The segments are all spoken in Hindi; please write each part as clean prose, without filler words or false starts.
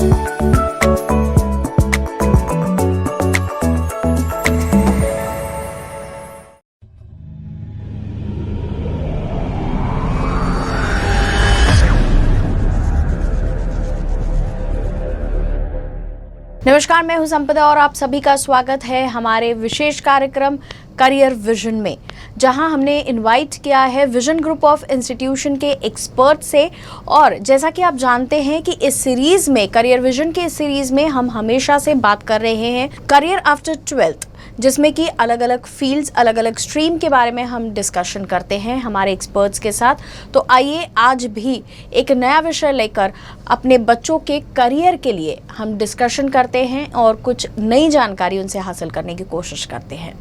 नमस्कार, मैं हूं संपदा और आप सभी का स्वागत है हमारे विशेष कार्यक्रम करियर विजन में, जहां हमने इनवाइट किया है विजन ग्रुप ऑफ इंस्टीट्यूशन के एक्सपर्ट से। और जैसा कि आप जानते हैं कि इस सीरीज में, करियर विजन के इस सीरीज में हम हमेशा से बात कर रहे हैं करियर आफ्टर 12th, जिसमें कि अलग अलग फील्ड्स, अलग अलग स्ट्रीम के बारे में हम डिस्कशन करते हैं हमारे एक्सपर्ट्स के साथ। तो आइए आज भी एक नया विषय लेकर अपने बच्चों के करियर के लिए हम डिस्कशन करते हैं और कुछ नई जानकारी उनसे हासिल करने की कोशिश करते हैं।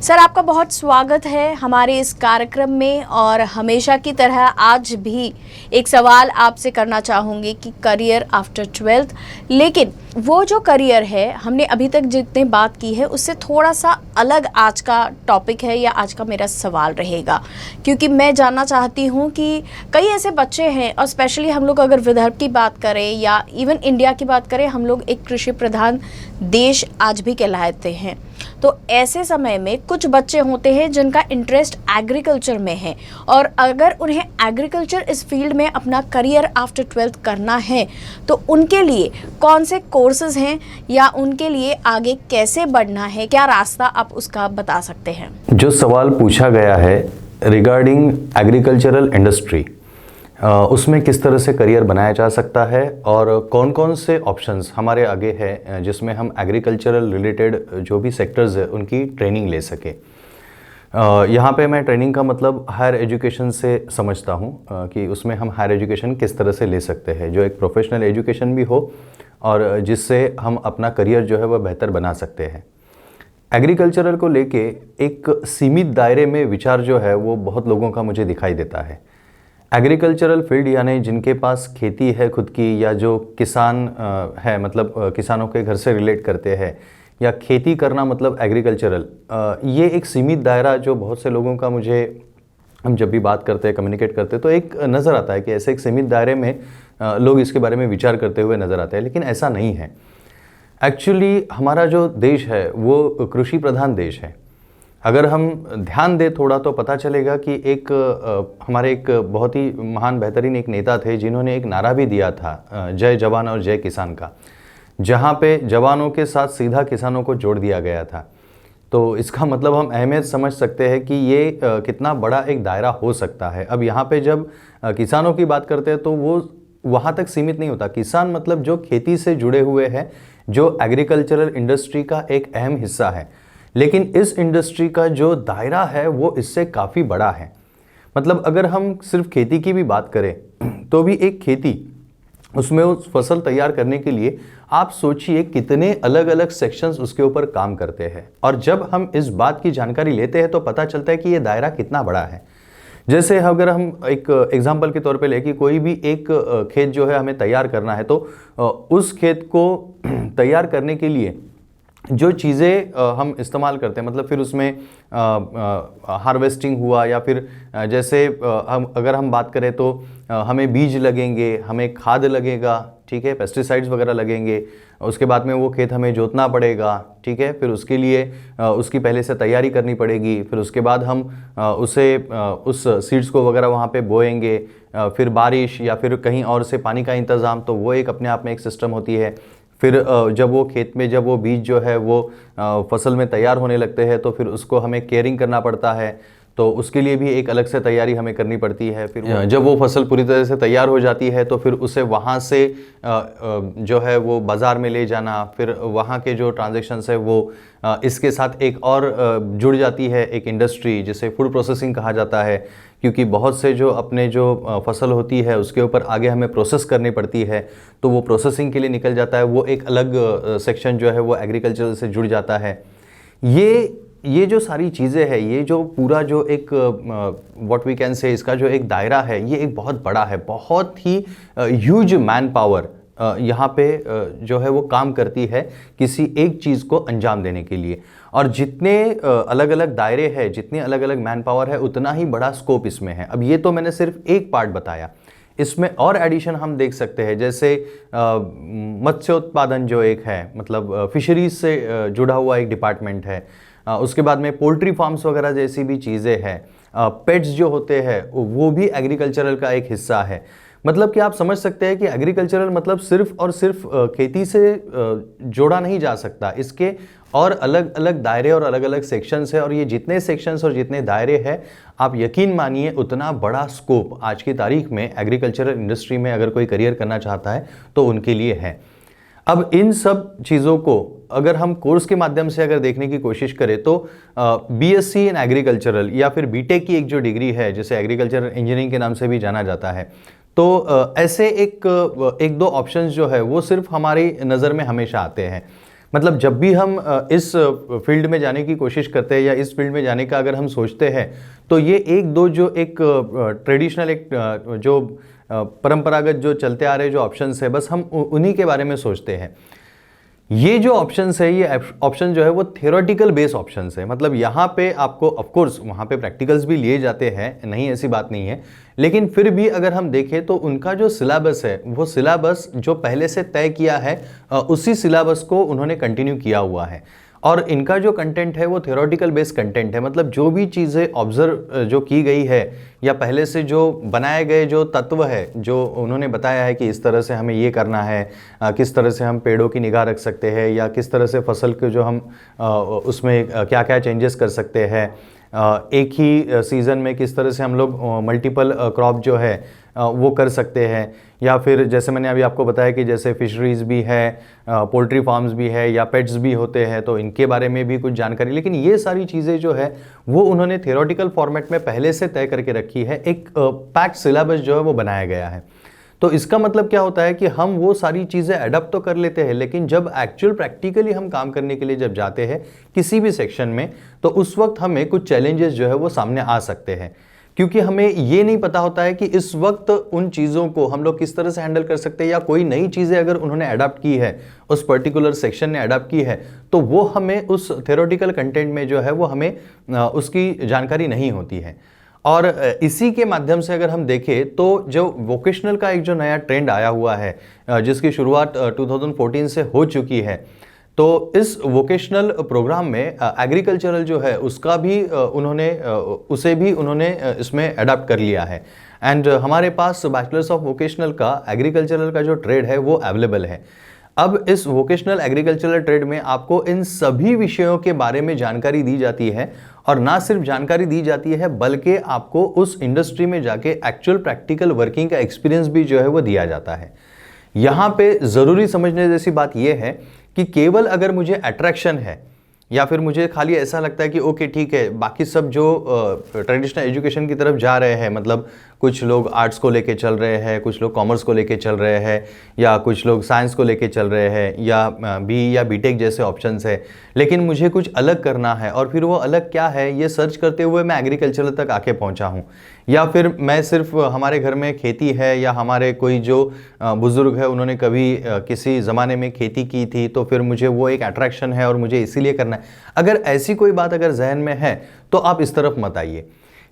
सर, आपका बहुत स्वागत है हमारे इस कार्यक्रम में। और हमेशा की तरह आज भी एक सवाल आपसे करना चाहूँगी कि करियर आफ्टर 12th, लेकिन वो जो करियर है, हमने अभी तक जितने बात की है उससे थोड़ा सा अलग आज का टॉपिक है या आज का मेरा सवाल रहेगा, क्योंकि मैं जानना चाहती हूँ कि कई ऐसे बच्चे हैं, और स्पेशली हम लोग अगर विदर्भ की बात करें या इवन इंडिया की बात करें, हम लोग एक कृषि प्रधान देश आज भी कहलाते हैं। तो ऐसे समय में कुछ बच्चे होते हैं जिनका इंटरेस्ट एग्रीकल्चर में है, और अगर उन्हें एग्रीकल्चर इस फील्ड में अपना करियर आफ्टर 12th करना है तो उनके लिए कौन से कोर्सेज हैं या उनके लिए आगे कैसे बढ़ना है, क्या रास्ता आप उसका बता सकते हैं? जो सवाल पूछा गया है रिगार्डिंग एग्रीकल्चरल इंडस्ट्री, उसमें किस तरह से करियर बनाया जा सकता है और कौन कौन से ऑप्शंस हमारे आगे है जिसमें हम एग्रीकल्चरल रिलेटेड जो भी सेक्टर्स है उनकी ट्रेनिंग ले सके। यहाँ पे मैं ट्रेनिंग का मतलब हायर एजुकेशन से समझता हूँ कि उसमें हम हायर एजुकेशन किस तरह से ले सकते हैं, जो एक प्रोफेशनल एजुकेशन भी हो और जिससे हम अपना करियर जो है वह बेहतर बना सकते हैं। एग्रीकल्चरल को लेके एक सीमित दायरे में विचार जो है वो बहुत लोगों का मुझे दिखाई देता है। एग्रीकल्चरल फील्ड यानी जिनके पास खेती है खुद की, या जो किसान है, मतलब किसानों के घर से रिलेट करते हैं, या खेती करना मतलब एग्रीकल्चरल, ये एक सीमित दायरा जो बहुत से लोगों का मुझे, हम जब भी बात करते हैं, कम्युनिकेट करते हैं, तो एक नज़र आता है कि ऐसे एक सीमित दायरे में लोग इसके बारे में विचार करते हुए नज़र आते हैं, लेकिन ऐसा नहीं है। एक्चुअली हमारा जो देश है वो कृषि प्रधान देश है। अगर हम ध्यान दें थोड़ा तो पता चलेगा कि हमारे एक बहुत ही महान बेहतरीन एक नेता थे जिन्होंने एक नारा भी दिया था, जय जवान और जय किसान का, जहाँ पे जवानों के साथ सीधा किसानों को जोड़ दिया गया था। तो इसका मतलब हम अहमियत समझ सकते हैं कि ये कितना बड़ा एक दायरा हो सकता है। अब यहाँ पे जब किसानों की बात करते हैं तो वो वहाँ तक सीमित नहीं होता। किसान मतलब जो खेती से जुड़े हुए हैं, जो एग्रीकल्चरल इंडस्ट्री का एक अहम हिस्सा है, लेकिन इस इंडस्ट्री का जो दायरा है वो इससे काफ़ी बड़ा है। मतलब अगर हम सिर्फ खेती की भी बात करें तो भी एक खेती, उसमें उस फसल तैयार करने के लिए आप सोचिए कितने अलग अलग सेक्शंस उसके ऊपर काम करते हैं। और जब हम इस बात की जानकारी लेते हैं तो पता चलता है कि ये दायरा कितना बड़ा है। जैसे अगर हम एक एग्जाम्पल के तौर पे लें कि कोई भी एक खेत जो है हमें तैयार करना है, तो उस खेत को तैयार करने के लिए जो चीज़ें हम इस्तेमाल करते हैं, मतलब फिर उसमें हार्वेस्टिंग हुआ, या फिर जैसे अगर हम बात करें तो हमें बीज लगेंगे, हमें खाद लगेगा, ठीक है, पेस्टिसाइड्स वगैरह लगेंगे, उसके बाद में वो खेत हमें जोतना पड़ेगा, ठीक है, फिर उसके लिए उसकी पहले से तैयारी करनी पड़ेगी, फिर उसके बाद हम उस सीड्स को वगैरह वहाँ पे बोएंगे, फिर बारिश या फिर कहीं और से पानी का इंतज़ाम, तो वो एक अपने आप में एक सिस्टम होती है। फिर जब वो खेत में जब वो बीज जो है वो फसल में तैयार होने लगते हैं तो फिर उसको हमें केयरिंग करना पड़ता है, तो उसके लिए भी एक अलग से तैयारी हमें करनी पड़ती है। फिर जब वो फसल पूरी तरह से तैयार हो जाती है तो फिर उसे वहाँ से जो है वो बाज़ार में ले जाना, फिर वहाँ के जो ट्रांजैक्शंस है वो इसके साथ एक और जुड़ जाती है एक इंडस्ट्री जिसे फूड प्रोसेसिंग कहा जाता है, क्योंकि बहुत से जो अपने जो फसल होती है उसके ऊपर आगे हमें प्रोसेस करनी पड़ती है, तो वो प्रोसेसिंग के लिए निकल जाता है, वो एक अलग सेक्शन जो है वो एग्रीकल्चर से जुड़ जाता है। ये जो सारी चीज़ें हैं, ये जो पूरा जो एक व्हाट वी कैन से इसका जो एक दायरा है, ये एक बहुत बड़ा है, बहुत ही ह्यूज मैन पावर यहाँ पे जो है वो काम करती है किसी एक चीज़ को अंजाम देने के लिए। और जितने अलग अलग दायरे हैं, जितने अलग अलग मैन पावर है, उतना ही बड़ा स्कोप इसमें है। अब ये तो मैंने सिर्फ एक पार्ट बताया। इसमें और एडिशन हम देख सकते हैं, जैसे मत्स्योत्पादन जो एक है, मतलब फिशरीज से जुड़ा हुआ एक डिपार्टमेंट है। उसके बाद में पोल्ट्री फार्म्स वगैरह जैसी भी चीज़ें हैं। पेट्स जो होते हैं वो भी एग्रीकल्चरल का एक हिस्सा है। मतलब कि आप समझ सकते हैं कि एग्रीकल्चरल मतलब सिर्फ और सिर्फ खेती से जोड़ा नहीं जा सकता, इसके और अलग अलग दायरे और अलग अलग सेक्शंस है, और ये जितने सेक्शंस और जितने दायरे हैं, आप यकीन मानिए उतना बड़ा स्कोप आज की तारीख में एग्रीकल्चरल इंडस्ट्री में अगर कोई करियर करना चाहता है तो उनके लिए है। अब इन सब चीज़ों को अगर हम कोर्स के माध्यम से अगर देखने की कोशिश करें तो बीएससी इन एग्रीकल्चरल या फिर बीटेक की एक जो डिग्री है, जिसे एग्रीकल्चरल इंजीनियरिंग के नाम से भी जाना जाता है, तो ऐसे एक दो ऑप्शंस जो है वो सिर्फ हमारी नज़र में हमेशा आते हैं। मतलब जब भी हम इस फील्ड में जाने की कोशिश करते हैं या इस फील्ड में जाने का अगर हम सोचते हैं, तो ये एक दो जो एक ट्रेडिशनल एक जो परंपरागत जो चलते आ रहे जो ऑप्शंस है, बस हम उन्हीं के बारे में सोचते हैं। ये जो ऑप्शंस है, ये ऑप्शन जो है वो थियोरेटिकल बेस ऑप्शंस है। मतलब यहाँ पे आपको ऑफ कोर्स वहाँ पे प्रैक्टिकल्स भी लिए जाते हैं, नहीं ऐसी बात नहीं है, लेकिन फिर भी अगर हम देखें तो उनका जो सिलेबस है वो सिलेबस जो पहले से तय किया है उसी सिलेबस को उन्होंने कंटिन्यू किया हुआ है। और इनका जो कंटेंट है वो थियोरेटिकल बेस कंटेंट है। मतलब जो भी चीज़ें ऑब्जर्व जो की गई है या पहले से जो बनाए गए जो तत्व है, जो उन्होंने बताया है कि इस तरह से हमें ये करना है, किस तरह से हम पेड़ों की निगाह रख सकते हैं, या किस तरह से फसल के जो हम उसमें क्या क्या चेंजेस कर सकते हैं, एक ही सीज़न में किस तरह से हम लोग मल्टीपल क्रॉप जो है वो कर सकते हैं, या फिर जैसे मैंने अभी आपको बताया कि जैसे फिशरीज भी है, पोल्ट्री फार्म्स भी है, या पेट्स भी होते हैं, तो इनके बारे में भी कुछ जानकारी। लेकिन ये सारी चीज़ें जो है वो उन्होंने थियोरेटिकल फॉर्मेट में पहले से तय करके रखी है, एक पैक्ड सिलेबस जो है वो बनाया गया है। तो इसका मतलब क्या होता है कि हम वो सारी चीज़ें अडॉप्ट तो कर लेते हैं, लेकिन जब एक्चुअल प्रैक्टिकली हम काम करने के लिए जब जाते हैं किसी भी सेक्शन में, तो उस वक्त हमें कुछ चैलेंजेस जो है वो सामने आ सकते हैं, क्योंकि हमें ये नहीं पता होता है कि इस वक्त उन चीज़ों को हम लोग किस तरह से हैंडल कर सकते हैं, या कोई नई चीज़ें अगर उन्होंने अडॉप्ट की है, उस पर्टिकुलर सेक्शन ने अडॉप्ट की है, तो वो हमें उस थ्योरेटिकल कंटेंट में जो है वो हमें उसकी जानकारी नहीं होती है। और इसी के माध्यम से अगर हम देखें तो जो वोकेशनल का एक जो नया ट्रेंड आया हुआ है, जिसकी शुरुआत 2014 से हो चुकी है, तो इस वोकेशनल प्रोग्राम में एग्रीकल्चरल जो है उसका भी उसे भी उन्होंने इसमें अडॉप्ट कर लिया है। एंड हमारे पास बैचलर्स ऑफ वोकेशनल का एग्रीकल्चरल का जो ट्रेड है वो अवेलेबल है। अब इस वोकेशनल एग्रीकल्चरल ट्रेड में आपको इन सभी विषयों के बारे में जानकारी दी जाती है, और ना सिर्फ जानकारी दी जाती है बल्कि आपको उस इंडस्ट्री में जाके एक्चुअल प्रैक्टिकल वर्किंग का एक्सपीरियंस भी जो है वो दिया जाता है। यहाँ पे ज़रूरी समझने जैसी बात यह है कि केवल अगर मुझे अट्रैक्शन है, या फिर मुझे खाली ऐसा लगता है कि ओके ठीक है, बाकी सब जो ट्रेडिशनल एजुकेशन की तरफ जा रहे हैं, मतलब कुछ लोग आर्ट्स को लेके चल रहे हैं, कुछ लोग कॉमर्स को लेके चल रहे हैं, या कुछ लोग साइंस को लेके चल रहे हैं, या बी या बीटेक जैसे ऑप्शंस है, लेकिन मुझे कुछ अलग करना है, और फिर वो अलग क्या है ये सर्च करते हुए मैं एग्रीकल्चर तक आके पहुंचा हूं, या फिर मैं सिर्फ हमारे घर में खेती है, या हमारे कोई जो बुज़ुर्ग है उन्होंने कभी किसी ज़माने में खेती की थी, तो फिर मुझे वो एक अट्रैक्शन है और मुझे इसीलिए करना है। अगर ऐसी कोई बात अगर जहन में है तो आप इस तरफ मत आइए।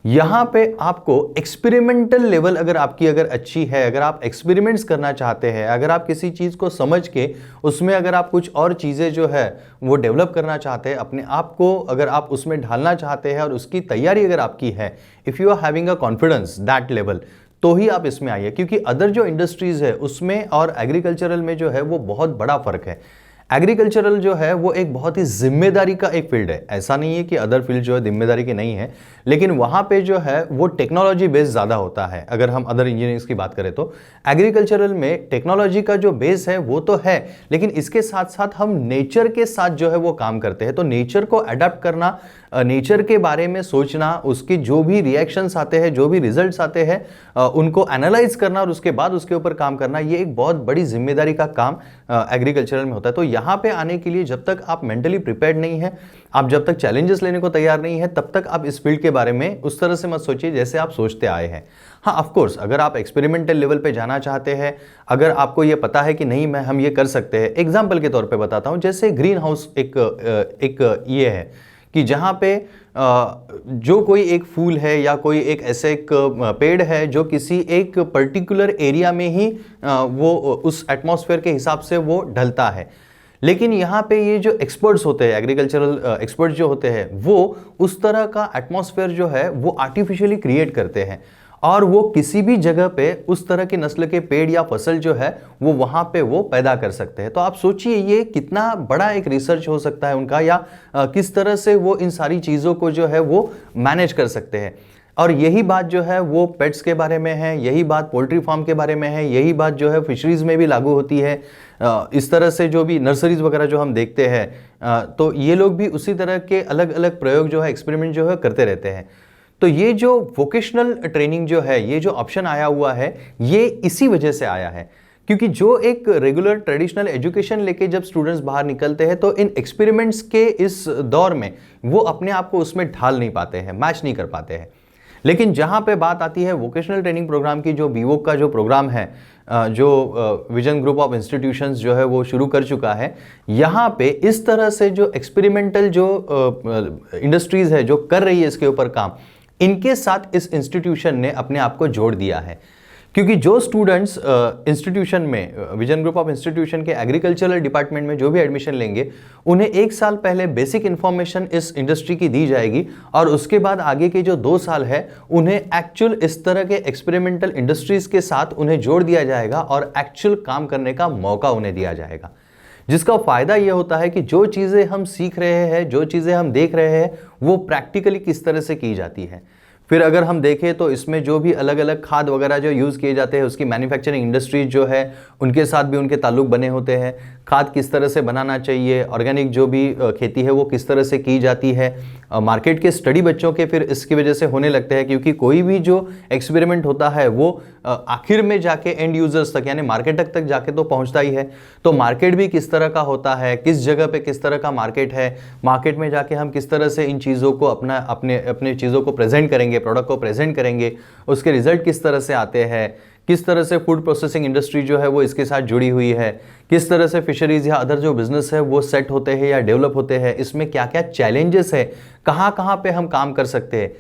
यहाँ पे आपको एक्सपेरिमेंटल लेवल अगर आपकी अगर अच्छी है, अगर आप एक्सपेरिमेंट्स करना चाहते हैं, अगर आप किसी चीज़ को समझ के उसमें अगर आप कुछ और चीज़ें जो है वो डेवलप करना चाहते हैं, अपने आप को अगर आप उसमें ढालना चाहते हैं और उसकी तैयारी अगर आपकी है, if you are having a confidence that level, तो ही आप इसमें आइए। क्योंकि अदर जो इंडस्ट्रीज़ है उसमें और एग्रीकल्चरल में जो है वो बहुत बड़ा फ़र्क है। एग्रीकल्चरल जो है वो एक बहुत ही जिम्मेदारी का एक फील्ड है। ऐसा नहीं है कि अदर फील्ड जो है जिम्मेदारी की नहीं है, लेकिन वहाँ पे जो है वो टेक्नोलॉजी बेस ज़्यादा होता है। अगर हम अदर इंजीनियरिंग्स की बात करें तो एग्रीकल्चरल में टेक्नोलॉजी का जो बेस है वो तो है, लेकिन इसके साथ साथ हम नेचर के साथ जो है वो काम करते हैं। तो नेचर को अडॉप्ट करना, नेचर के बारे में सोचना, उसकी जो भी रिएक्शंस आते हैं, जो भी रिजल्ट्स आते हैं, उनको एनालाइज करना और उसके बाद उसके ऊपर काम करना, ये एक बहुत बड़ी जिम्मेदारी का काम एग्रीकल्चरल में होता है। तो यहाँ पे आने के लिए जब तक आप मेंटली प्रिपेयर्ड नहीं है, आप जब तक चैलेंजेस लेने को तैयार नहीं है, तब तक आप इस फील्ड के बारे में उस तरह से मत सोचिए जैसे आप सोचते आए हैं। हाँ, ऑफ कोर्स अगर आप एक्सपेरिमेंटल लेवल पे जाना चाहते हैं, अगर आपको ये पता है कि नहीं मैं हम ये कर सकते हैं, एग्जाम्पल के तौर पे बताता हूँ, जैसे ग्रीन हाउस एक ये है कि जहाँ पे जो कोई एक फूल है या कोई एक ऐसे एक पेड़ है जो किसी एक पर्टिकुलर एरिया में ही वो उस एटमॉस्फेयर के हिसाब से वो ढलता है। लेकिन यहाँ पे ये जो एक्सपर्ट्स होते हैं, एग्रीकल्चरल एक्सपर्ट्स जो होते हैं, वो उस तरह का एटमॉस्फेयर जो है वो आर्टिफिशियली क्रिएट करते हैं और वो किसी भी जगह पे उस तरह की नस्ल के पेड़ या फसल जो है वो वहाँ पे वो पैदा कर सकते हैं। तो आप सोचिए ये कितना बड़ा एक रिसर्च हो सकता है उनका, या किस तरह से वो इन सारी चीज़ों को जो है वो मैनेज कर सकते हैं। और यही बात जो है वो पेट्स के बारे में है, यही बात पोल्ट्री फार्म के बारे में है, यही बात जो है फिशरीज़ में भी लागू होती है। इस तरह से जो भी नर्सरीज वगैरह जो हम देखते हैं, तो ये लोग भी उसी तरह के अलग अलग प्रयोग जो है, एक्सपेरिमेंट जो है करते रहते हैं। तो ये जो वोकेशनल ट्रेनिंग जो है, ये जो ऑप्शन आया हुआ है, ये इसी वजह से आया है क्योंकि जो एक रेगुलर ट्रेडिशनल एजुकेशन लेके जब स्टूडेंट्स बाहर निकलते हैं तो इन एक्सपेरिमेंट्स के इस दौर में वो अपने आप को उसमें ढाल नहीं पाते हैं, मैच नहीं कर पाते हैं। लेकिन जहाँ पे बात आती है वोकेशनल ट्रेनिंग प्रोग्राम की, जो बीवोक का जो प्रोग्राम है, जो विजन ग्रुप ऑफ इंस्टीट्यूशंस जो है वो शुरू कर चुका है, यहाँ पे इस तरह से जो एक्सपेरिमेंटल जो इंडस्ट्रीज है जो कर रही है इसके ऊपर काम, इनके साथ इस इंस्टीट्यूशन ने अपने आप को जोड़ दिया है। क्योंकि जो स्टूडेंट्स इंस्टीट्यूशन में, विजन ग्रुप ऑफ इंस्टीट्यूशन के एग्रीकल्चरल डिपार्टमेंट में जो भी एडमिशन लेंगे, उन्हें 1 साल पहले बेसिक इन्फॉर्मेशन इस इंडस्ट्री की दी जाएगी और उसके बाद आगे के जो 2 साल है उन्हें एक्चुअल इस तरह के एक्सपेरिमेंटल इंडस्ट्रीज के साथ उन्हें जोड़ दिया जाएगा और एक्चुअल काम करने का मौका उन्हें दिया जाएगा। जिसका फायदा यह होता है कि जो चीज़ें हम सीख रहे हैं, जो चीज़ें हम देख रहे हैं, वो प्रैक्टिकली किस तरह से की जाती है। फिर अगर हम देखें तो इसमें जो भी अलग अलग खाद वगैरह जो यूज़ किए जाते हैं, उसकी मैन्युफैक्चरिंग इंडस्ट्रीज जो है उनके साथ भी उनके ताल्लुक बने होते हैं। खाद किस तरह से बनाना चाहिए, ऑर्गेनिक जो भी खेती है वो किस तरह से की जाती है, मार्केट के स्टडी बच्चों के फिर इसकी वजह से होने लगते हैं, क्योंकि कोई भी जो एक्सपेरिमेंट होता है वो आखिर में जाके एंड यूजर्स तक यानी मार्केट तक जाके तो पहुंचता ही है। तो मार्केट भी किस तरह का होता है, किस जगह पे किस तरह का मार्केट है, मार्केट में जाके हम किस तरह से इन चीज़ों को अपने चीज़ों को प्रेजेंट करेंगे, प्रोडक्ट को प्रेजेंट करेंगे, उसके रिजल्ट किस तरह से आते हैं, किस तरह से फूड प्रोसेसिंग इंडस्ट्री जो है वो इसके साथ जुड़ी हुई है, किस तरह से फिशरीज या अदर जो बिजनेस है वो सेट होते हैं या डेवलप होते हैं, इसमें क्या क्या चैलेंजेस है, कहाँ कहाँ पे हम काम कर सकते हैं।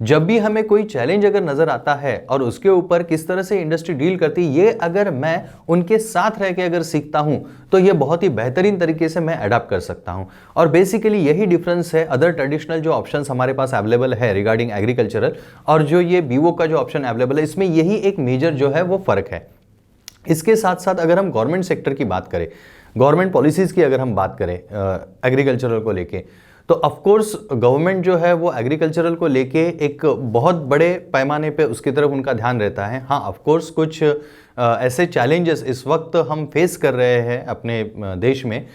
जब भी हमें कोई चैलेंज अगर नजर आता है और उसके ऊपर किस तरह से इंडस्ट्री डील करती है, ये अगर मैं उनके साथ रह के अगर सीखता हूं तो ये बहुत ही बेहतरीन तरीके से मैं अडॉप्ट कर सकता हूं। और बेसिकली यही डिफरेंस है अदर ट्रेडिशनल जो ऑप्शंस हमारे पास अवेलेबल है रिगार्डिंग एग्रीकल्चरल और जो ये बीवो का जो ऑप्शन अवेलेबल है, इसमें यही एक मेजर जो है वो फर्क है। इसके साथ साथ अगर हम गवर्नमेंट सेक्टर की बात करें, गवर्नमेंट पॉलिसीज़ की अगर हम बात करें एग्रीकल्चरल को लेके, तो ऑफ कोर्स गवर्नमेंट जो है वो एग्रीकल्चरल को लेके एक बहुत बड़े पैमाने पे उसकी तरफ उनका ध्यान रहता है। हाँ, ऑफ कोर्स कुछ ऐसे चैलेंजेस इस वक्त हम फेस कर रहे हैं अपने देश में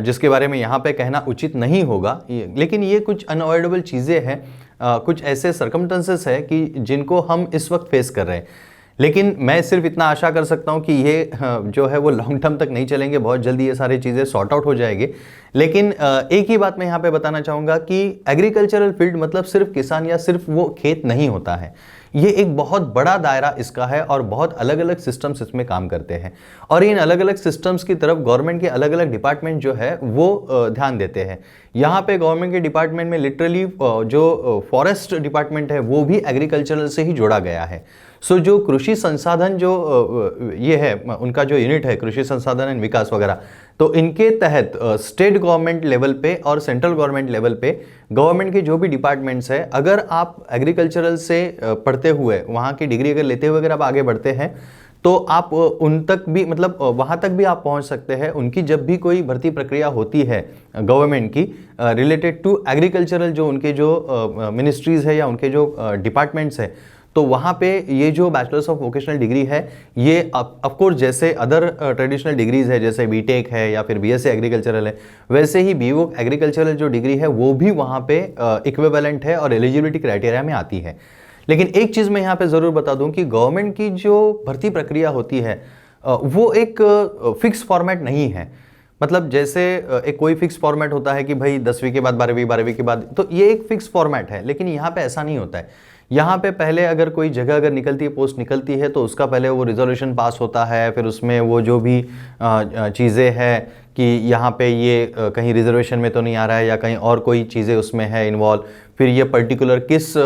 जिसके बारे में यहाँ पे कहना उचित नहीं होगा, लेकिन ये कुछ अनअवॉइडेबल चीज़ें हैं, कुछ ऐसे सर्कमस्टेंसेस है कि जिनको हम इस वक्त फेस कर रहे हैं। लेकिन मैं सिर्फ इतना आशा कर सकता हूँ कि ये जो है वो लॉन्ग टर्म तक नहीं चलेंगे, बहुत जल्दी ये सारी चीज़ें सॉर्ट आउट हो जाएगी। लेकिन एक ही बात मैं यहाँ पे बताना चाहूँगा कि एग्रीकल्चरल फील्ड मतलब सिर्फ किसान या सिर्फ वो खेत नहीं होता है, ये एक बहुत बड़ा दायरा इसका है और बहुत अलग अलग सिस्टम्स इसमें काम करते हैं। और इन अलग अलग सिस्टम्स की तरफ गवर्नमेंट के अलग अलग डिपार्टमेंट जो है वो ध्यान देते हैं। यहाँ पे गवर्नमेंट के डिपार्टमेंट में लिटरली जो फॉरेस्ट डिपार्टमेंट है वो भी एग्रीकल्चरल से ही जोड़ा गया है। सो जो कृषि संसाधन जो ये है उनका जो यूनिट है कृषि संसाधन एंड विकास वगैरह, तो इनके तहत स्टेट गवर्नमेंट लेवल पे और सेंट्रल गवर्नमेंट लेवल पे गवर्नमेंट के जो भी डिपार्टमेंट्स है, अगर आप एग्रीकल्चरल से पढ़ते हुए वहाँ की डिग्री अगर लेते हुए अगर आप आगे बढ़ते हैं तो आप उन तक भी मतलब वहाँ तक भी आप पहुँच सकते हैं। उनकी जब भी कोई भर्ती प्रक्रिया होती है गवर्नमेंट की रिलेटेड टू एग्रीकल्चरल जो उनके जो मिनिस्ट्रीज़ है या उनके जो डिपार्टमेंट्स है, तो वहाँ पे ये जो बैचलर्स ऑफ वोकेशनल डिग्री है ये ऑफ कोर्स जैसे अदर ट्रेडिशनल डिग्रीज है जैसे बीटेक है या फिर बीएससी एग्रीकल्चरल है, वैसे ही बीवो एग्रीकल्चरल जो डिग्री है वो भी वहाँ पे इक्विवेलेंट है और एलिजिबिलिटी क्राइटेरिया में आती है। लेकिन एक चीज़ मैं यहाँ पे ज़रूर बता दूँ कि गवर्नमेंट की जो भर्ती प्रक्रिया होती है वो एक फिक्स फॉर्मेट नहीं है। मतलब जैसे एक कोई फिक्स फॉर्मेट होता है कि भाई 10वीं के बाद 12वीं, 12वीं के बाद, तो ये एक फिक्स फॉर्मेट है, लेकिन यहाँ पे ऐसा नहीं होता है। यहाँ पे पहले अगर कोई जगह अगर निकलती है, पोस्ट निकलती है, तो उसका पहले वो रिजोल्यूशन पास होता है, फिर उसमें वो जो भी चीज़ें हैं कि यहाँ पे ये कहीं रिजर्वेशन में तो नहीं आ रहा है या कहीं और कोई चीज़ें उसमें है इन्वॉल्व, फिर ये पर्टिकुलर किस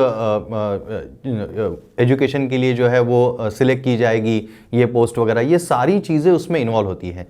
एजुकेशन के लिए जो है वो सिलेक्ट की जाएगी ये पोस्ट वगैरह, ये सारी चीज़ें उसमें इन्वॉल्व होती है।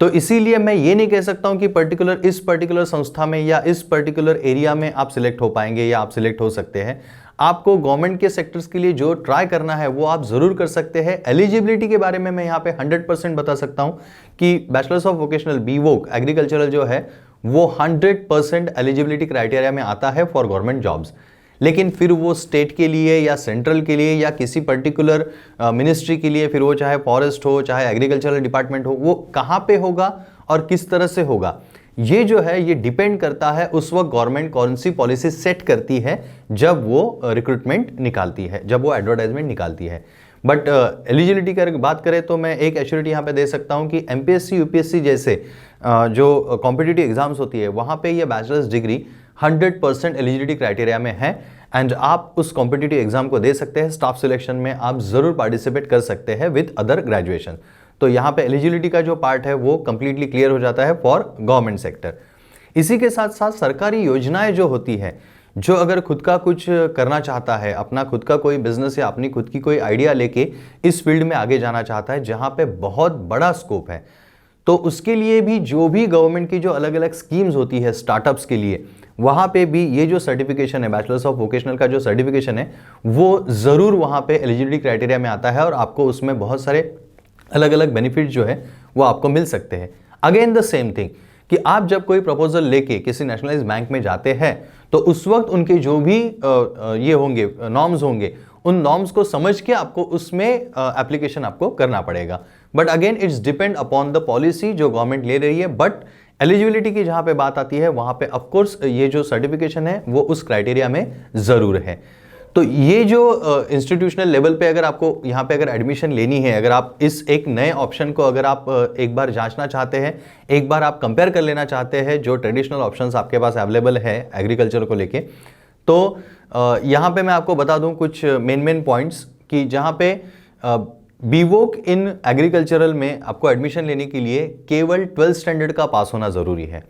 तो इसीलिए मैं ये नहीं कह सकता हूँ कि इस पर्टिकुलर संस्था में या इस पर्टिकुलर एरिया में आप सिलेक्ट हो पाएंगे या आप सिलेक्ट हो सकते हैं। आपको गवर्नमेंट के सेक्टर्स के लिए जो ट्राई करना है वो आप जरूर कर सकते हैं। एलिजिबिलिटी के बारे में मैं यहाँ पे 100% बता सकता हूँ कि bachelors of vocational BVoc agricultural जो है वो 100% एलिजिबिलिटी क्राइटेरिया में आता है फॉर गवर्नमेंट जॉब्स। लेकिन फिर वो स्टेट के लिए या सेंट्रल के लिए या किसी पर्टिकुलर मिनिस्ट्री के लिए, फिर वो चाहे फॉरेस्ट हो चाहे एग्रीकल्चरल डिपार्टमेंट हो, वो कहाँ पे होगा और किस तरह से होगा, ये जो है ये डिपेंड करता है उस वक्त गवर्नमेंट कौन सी पॉलिसी सेट करती है जब वो रिक्रूटमेंट निकालती है, जब वो एडवर्टाइजमेंट निकालती है। बट एलिजिबिलिटी की बात करें तो मैं एक एश्योरिटी यहाँ पे दे सकता हूँ कि एमपीएससी यूपीएससी जैसे जो कॉम्पिटिटिव एग्जाम्स होती है वहाँ पे ये बैचलर्स डिग्री 100% एलिजिबिलिटी क्राइटेरिया में है एंड आप उस कॉम्पिटिटिव एग्जाम को दे सकते हैं। स्टाफ सिलेक्शन में आप जरूर पार्टिसिपेट कर सकते हैं विद अदर ग्रेजुएशन। तो यहाँ पे एलिजिबिलिटी का जो पार्ट है वो कंप्लीटली क्लियर हो जाता है फॉर गवर्नमेंट सेक्टर। इसी के साथ साथ सरकारी योजनाएं जो होती है, जो अगर खुद का कुछ करना चाहता है, अपना खुद का कोई बिजनेस या अपनी खुद की कोई आइडिया लेके इस फील्ड में आगे जाना चाहता है जहाँ पे बहुत बड़ा स्कोप है, तो उसके लिए भी जो भी गवर्नमेंट की जो अलग अलग स्कीम्स होती है स्टार्टअप्स के लिए, वहाँ पे भी ये जो सर्टिफिकेशन है बैचलर्स ऑफ वोकेशनल का जो सर्टिफिकेशन है वो ज़रूर वहाँ पे एलिजिबिलिटी क्राइटेरिया में आता है और आपको उसमें बहुत सारे अलग अलग बेनिफिट जो है वो आपको मिल सकते हैं। अगेन द सेम थिंग कि आप जब कोई प्रपोजल लेके किसी नेशनलाइज बैंक में जाते हैं तो उस वक्त उनके जो भी ये होंगे नॉर्म्स होंगे, उन नॉर्म्स को समझ के आपको उसमें एप्लीकेशन आपको करना पड़ेगा। But again it's depend upon the policy जो गवर्नमेंट ले रही है। बट एलिजिबिलिटी की जहां पे बात आती है वहां पे ऑफ कोर्स ये जो सर्टिफिकेशन है वो उस क्राइटेरिया में जरूर है। तो ये जो इंस्टीट्यूशनल लेवल पे अगर आपको यहाँ पे अगर एडमिशन लेनी है, अगर आप इस एक नए ऑप्शन को अगर आप एक बार जांचना चाहते हैं, एक बार आप कंपेयर कर लेना चाहते हैं जो ट्रेडिशनल ऑप्शंस आपके पास अवेलेबल है एग्रीकल्चर को लेके, तो यहाँ पे मैं आपको बता दूं कुछ मेन पॉइंट्स कि जहाँ पे बीवोक इन एग्रीकल्चरल में आपको एडमिशन लेने के लिए केवल 12th स्टैंडर्ड का पास होना ज़रूरी है,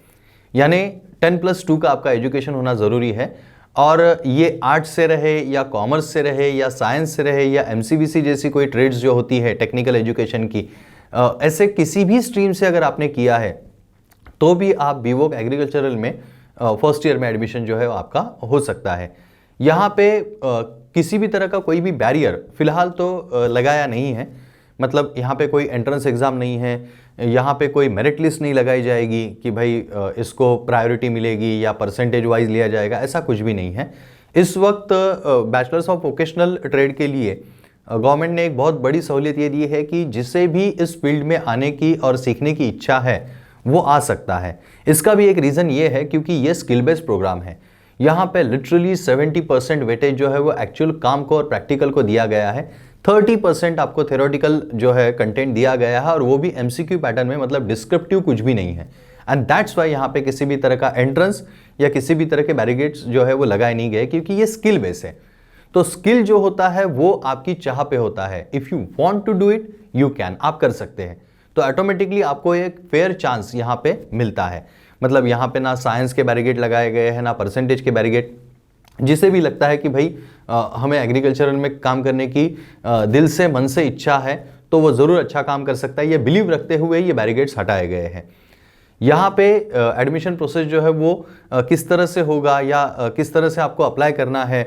यानी 10+2 का आपका एजुकेशन होना ज़रूरी है। और ये आर्ट्स से रहे या कॉमर्स से रहे या साइंस से रहे या एमसीबीसी जैसी कोई ट्रेड्स जो होती है टेक्निकल एजुकेशन की, ऐसे किसी भी स्ट्रीम से अगर आपने किया है तो भी आप बीवोक एग्रीकल्चरल में फर्स्ट ईयर में एडमिशन जो है आपका हो सकता है। यहाँ पे किसी भी तरह का कोई भी बैरियर फिलहाल तो लगाया नहीं है, मतलब यहाँ पे कोई एंट्रेंस एग्ज़ाम नहीं है, यहाँ पे कोई मेरिट लिस्ट नहीं लगाई जाएगी कि भाई इसको प्रायोरिटी मिलेगी या परसेंटेज वाइज लिया जाएगा, ऐसा कुछ भी नहीं है। इस वक्त बैचलर्स ऑफ वोकेशनल ट्रेड के लिए गवर्नमेंट ने एक बहुत बड़ी सहूलियत ये दी है कि जिसे भी इस फील्ड में आने की और सीखने की इच्छा है वो आ सकता है। इसका भी एक रीज़न ये है क्योंकि ये स्किल बेस्ड प्रोग्राम है। यहाँ पे लिटरली 70% वेटेज जो है वो एक्चुअल काम को और प्रैक्टिकल को दिया गया है, 30% आपको थ्योरेटिकल जो है कंटेंट दिया गया है और वो भी एमसीक्यू पैटर्न में, मतलब डिस्क्रिप्टिव कुछ भी नहीं है। एंड दैट्स वाई यहाँ पे किसी भी तरह का एंट्रेंस या किसी भी तरह के बैरिगेट्स जो है वो लगाए नहीं गए क्योंकि ये स्किल बेस है। तो स्किल जो होता है वो आपकी चाह पे होता है। If you want to do it you can, आप कर सकते हैं, तो ऑटोमेटिकली आपको एक फेयर चांस यहाँ पे मिलता है। मतलब यहाँ पे ना साइंस के बैरिगेट लगाए गए हैं ना परसेंटेज के बैरिगेट। जिसे भी लगता है कि भाई हमें एग्रीकल्चरल में काम करने की दिल से मन से इच्छा है तो वो ज़रूर अच्छा काम कर सकता है, ये बिलीव रखते हुए ये बैरिगेट्स हटाए गए हैं। यहाँ पे एडमिशन प्रोसेस जो है वो किस तरह से होगा या किस तरह से आपको अप्लाई करना है,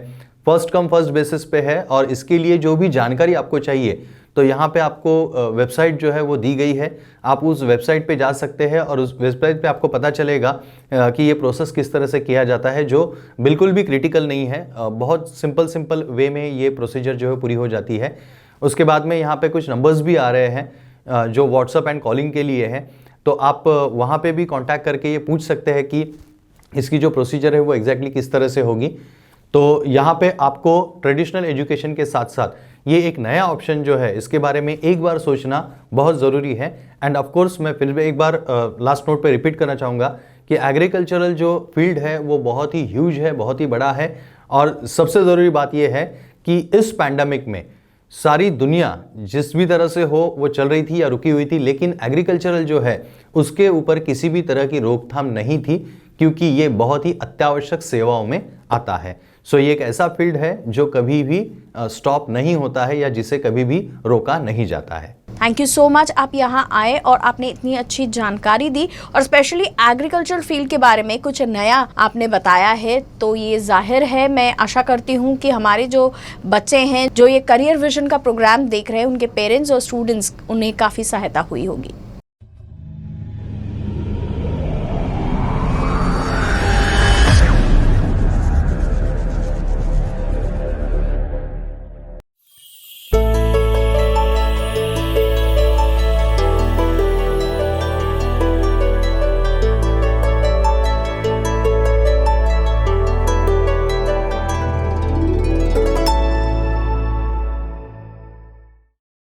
फर्स्ट कम फर्स्ट बेसिस पे है। और इसके लिए जो भी जानकारी आपको चाहिए तो यहाँ पे आपको वेबसाइट जो है वो दी गई है, आप उस वेबसाइट पे जा सकते हैं और उस वेबसाइट पे आपको पता चलेगा कि ये प्रोसेस किस तरह से किया जाता है, जो बिल्कुल भी क्रिटिकल नहीं है। बहुत सिंपल वे में ये प्रोसीजर जो है पूरी हो जाती है। उसके बाद में यहाँ पे कुछ नंबर्स भी आ रहे हैं जो व्हाट्सअप एंड कॉलिंग के लिए है, तो आप वहाँ पे भी कॉन्टैक्ट करके ये पूछ सकते हैं कि इसकी जो प्रोसीजर है वो एग्जैक्टली किस तरह से होगी। तो यहाँ पे आपको ट्रेडिशनल एजुकेशन के साथ साथ ये एक नया ऑप्शन जो है इसके बारे में एक बार सोचना बहुत ज़रूरी है। एंड ऑफ कोर्स मैं फिर भी एक बार लास्ट नोट पे रिपीट करना चाहूँगा कि एग्रीकल्चरल जो फील्ड है वो बहुत ही ह्यूज है, बहुत ही बड़ा है। और सबसे ज़रूरी बात ये है कि इस पैंडमिक में सारी दुनिया जिस भी तरह से हो वो चल रही थी या रुकी हुई थी, लेकिन एग्रीकल्चरल जो है उसके ऊपर किसी भी तरह की रोकथाम नहीं थी, क्योंकि ये बहुत ही अत्यावश्यक सेवाओं में आता है। सो ये एक ऐसा फील्ड है जो कभी भी स्टॉप नहीं होता है या जिसे कभी भी रोका नहीं जाता है। थैंक यू सो मच, आप यहाँ आए और आपने इतनी अच्छी जानकारी दी और स्पेशली एग्रीकल्चर फील्ड के बारे में कुछ नया आपने बताया है। तो ये जाहिर है, मैं आशा करती हूँ कि हमारे जो बच्चे हैं जो ये करियर विजन का प्रोग्राम देख रहे हैं, उनके पेरेंट्स और स्टूडेंट्स, उन्हें काफ़ी सहायता हुई होगी।